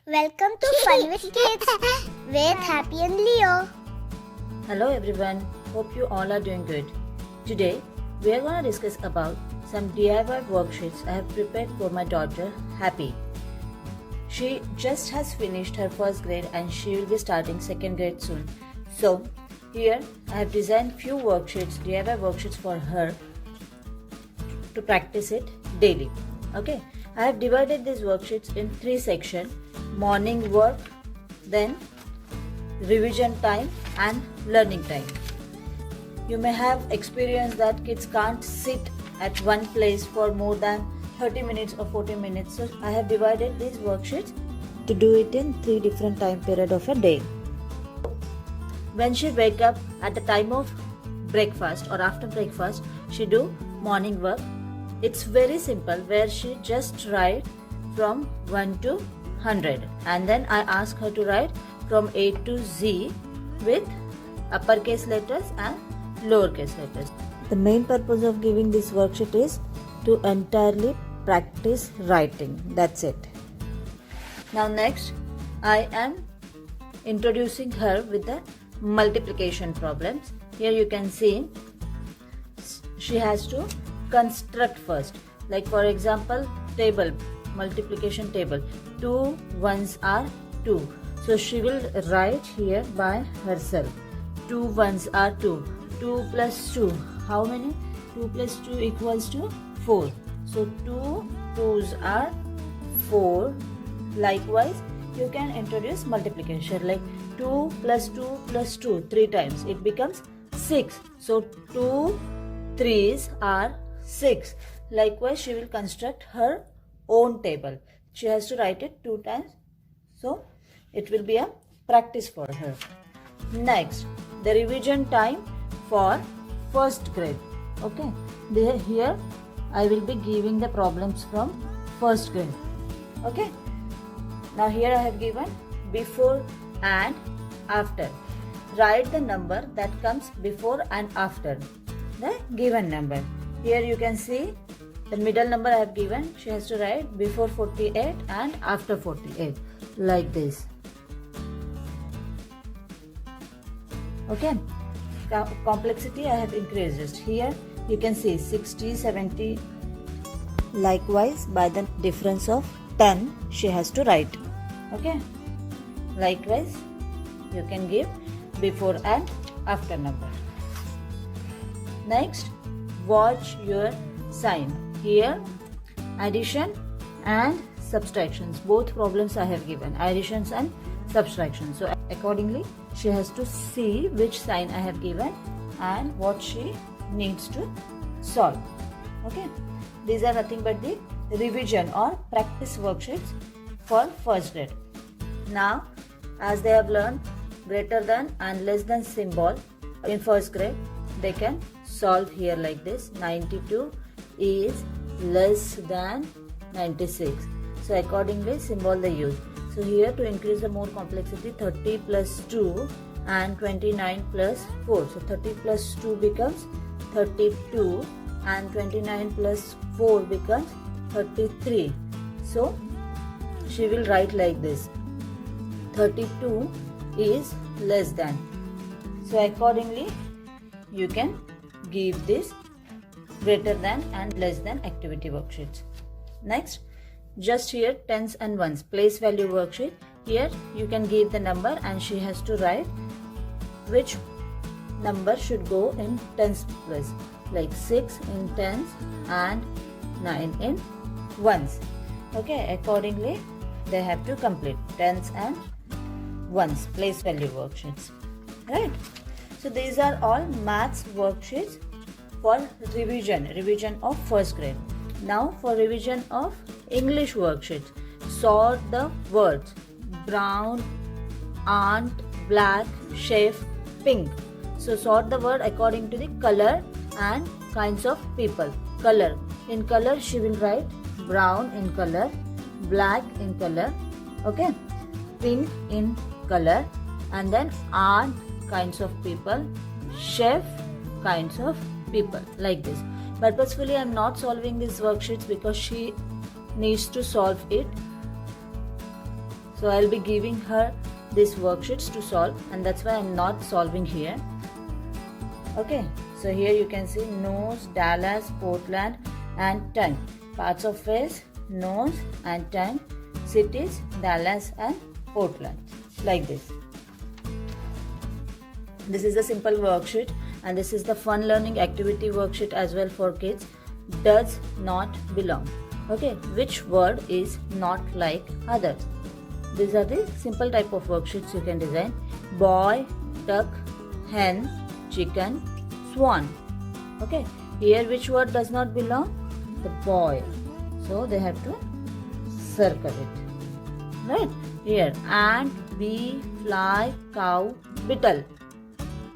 Welcome to Fun with Kids with Happy and Leo. Hello everyone, hope you all are doing good. Today we are going to discuss about some DIY worksheets I have prepared for my daughter Happy. She just has finished her first grade and she will be starting second grade soon. So here I have designed few worksheets, DIY worksheets for her to practice it daily. Okay, I have divided these worksheets in 3 sections: morning work, then revision time and learning time. You may have experienced that kids can't sit at one place for more than 30 minutes or 40 minutes. So I have divided these worksheets to do it in 3 different time period of a day. When she wake up at the time of breakfast or after breakfast, she do morning work. It's very simple, where she just write from 1 to 100 and then I ask her to write from A to Z with uppercase letters and lowercase letters. The main purpose of giving this worksheet is to entirely practice writing. That's it. Now next, I am introducing her with the multiplication problems. Here you can see she has to construct first. Like for example, table, multiplication table. 2 ones are 2. So she will write here by herself. 2 ones are 2. 2 plus 2. How many? 2 plus 2 equals to 4. So 2 2s are 4. Likewise, you can introduce multiplication like 2 plus 2 plus 2 3 times. It becomes 6. So 2 3s are 6. Likewise, she will construct her own table. She has to write it 2 times. So it will be a practice for her. Next, the revision time for first grade. Okay, here I will be giving the problems from first grade. Okay, now here I have given before and after. Write the number that comes before and after the given number. Here you can see the middle number I have given. She has to write before 48 and after 48 like this. Okay, complexity I have increased it. Here you can see 60, 70. Likewise, by the difference of 10 she has to write. Okay, likewise you can give before and after number. Next, watch your sign. Here addition and subtractions, both problems I have given, additions and subtractions. So accordingly she has to see which sign I have given and what she needs to solve. Okay, these are nothing but the revision or practice worksheets for first grade. Now as they have learned greater than and less than symbol in first grade, they can solve here like this. 92 is less than 96. So accordingly symbol they use. So here to increase the more complexity, 30 plus 2 and 29 plus 4. So 30 plus 2 becomes 32 and 29 plus 4 becomes 33. So she will write like this. 32 is less than. So accordingly you can give this greater than and less than activity worksheets. Next, just here tens and ones, place value worksheet. Here you can give the number and she has to write which number should go in tens place, like 6 in tens and 9 in ones. Okay, accordingly they have to complete tens and ones, place value worksheets. Right, so these are all maths worksheets for revision of first grade. Now for revision of English worksheets, sort the words: brown, aunt, black, chef, pink. So sort the word according to the color and kinds of people. Color, in color she will write brown in color, black in color, okay, pink in color, and then aunt kinds of people, chef kinds of people, like this. Purposefully I am not solving these worksheets because she needs to solve it. So So I'll be giving her these worksheets to solve, and that's why I'm not solving here. Okay, so here you can see nose, Dallas, Portland and tongue. Parts of face, nose and tongue. Cities, Dallas and Portland. Like this. This is a simple worksheet, and this is the fun learning activity worksheet as well for kids. Does not belong. Okay, which word is not like others? These are the simple type of worksheets you can design. Boy, duck, hen, chicken, swan. Okay, here which word does not belong? The boy. So they have to circle it. Right? Here, ant, bee, fly, cow, beetle.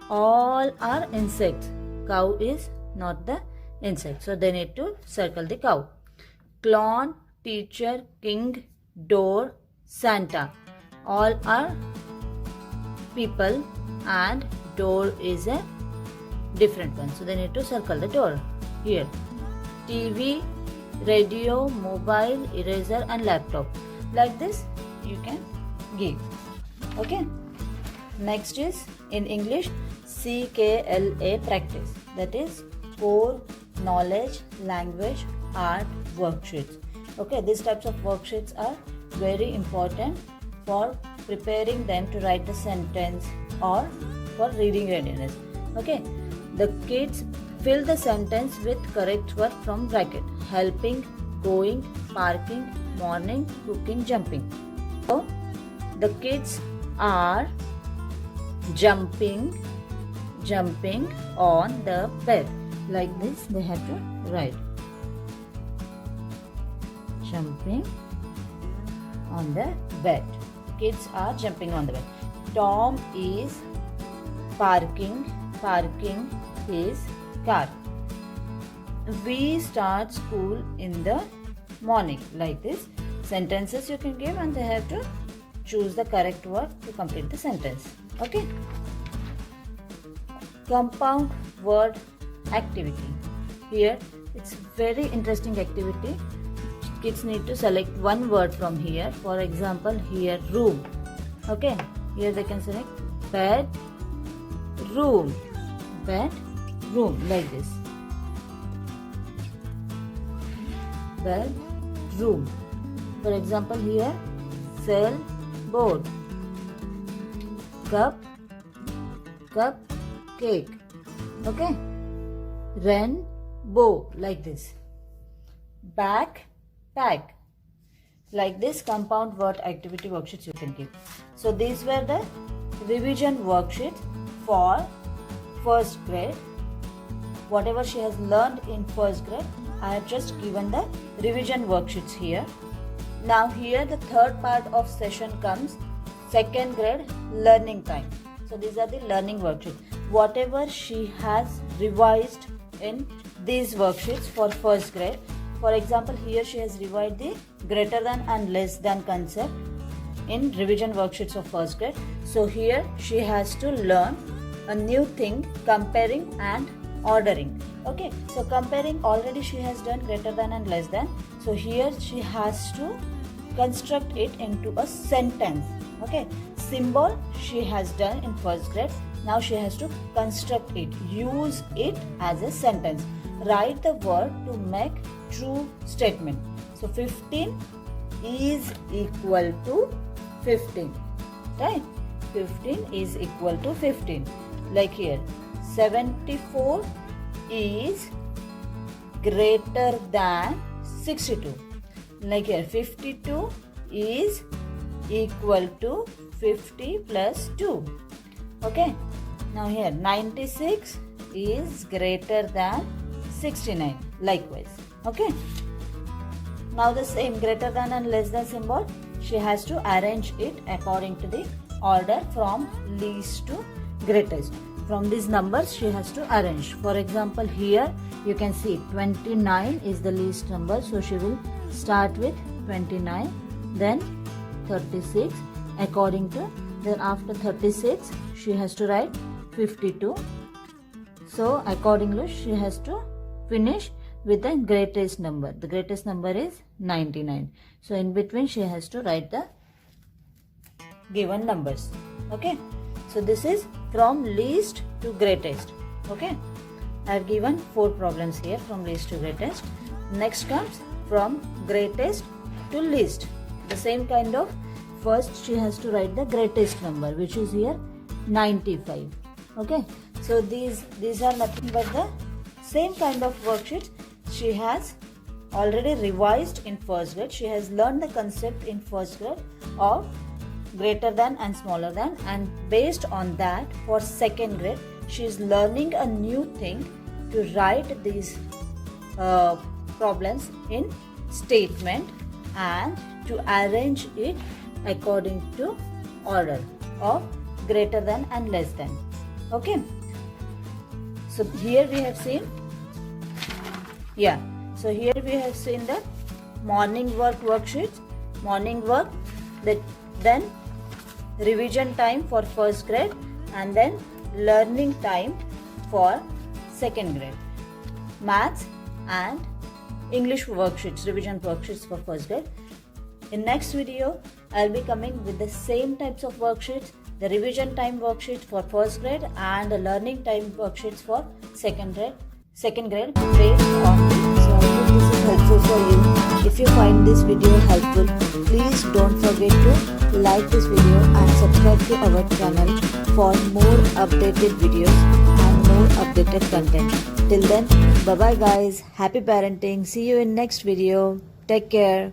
All are insects. Cow is not the insect. So they need to circle the cow. Clown, teacher, king, door, Santa. All are people, and door is a different one. So they need to circle the door. Here, TV, radio, mobile, eraser and laptop. Like this you can give. Okay. Next is in English, CKLA practice. That is core knowledge, language, art worksheets. Okay, these types of worksheets are very important for preparing them to write the sentence or for reading readiness. Okay, the kids fill the sentence with correct word from bracket: helping, going, parking, morning, cooking, jumping. So the kids are jumping on the bed. Like this they have to write. Jumping on the bed. Kids are jumping on the bed. Tom is parking his car. We start school in the morning. Like this sentences you can give, and they have to choose the correct word to complete the sentence. Okay. Compound word activity. Here it's very interesting activity. Kids need to select one word from here. For example, here room. Okay, here they can select bed, room, like this. Bed, room. For example, here cell, board, cup, cake. Okay, rainbow, like this. Back, pack. Like this compound word activity worksheets you can give. So these were the revision worksheets for first grade. Whatever she has learned in first grade, I have just given the revision worksheets here. Now here the third part of session comes, second grade learning time. So these are the learning worksheets. Whatever she has revised in these worksheets for first grade. For example, here she has revised the greater than and less than concept in revision worksheets of first grade. So here she has to learn a new thing, comparing and ordering. Okay, so comparing already she has done greater than and less than. So here she has to construct it into a sentence. Okay, symbol she has done in first grade. Now she has to construct it, use it as a sentence. Write the word to make true statement. So 15 is equal to 15. Right? 15 is equal to 15. Like here, 74 is greater than 62. Like here, 52 is equal to 50 plus 2. Okay. Now here, 96 is greater than 69. Likewise. Okay. Now the same greater than and less than symbol, she has to arrange it according to the order from least to greatest. From these numbers she has to arrange. For example, here you can see 29 is the least number, so she will start with 29, then 36 according to, then after 36 she has to write 52. So accordingly she has to finish with the greatest number. The greatest number is 99. So in between she has to write the given numbers. Okay, so this is from least to greatest. Okay, I have given 4 problems here from least to greatest. Next comes from greatest to least. The same kind of, first she has to write the greatest number, which is here 95. Okay, so these are nothing but the same kind of worksheets she has already revised in first grade. She has learned the concept in first grade of greater than and smaller than, and based on that for second grade she is learning a new thing to write these problems in statement and to arrange it according to order of greater than and less than. Okay, so here we have seen, so here we have seen the morning work worksheets, morning work, then revision time for first grade, and then learning time for second grade, maths and English worksheets, revision worksheets for first grade. In next video, I'll be coming with the same types of worksheets, the revision time worksheet for first grade and the learning time worksheets for second grade based on this. So I hope this is helpful for you. If you find this video helpful, please don't forget to like this video and subscribe to our channel for more updated videos and more updated content. Till then, bye bye guys, happy parenting, see you in next video, take care.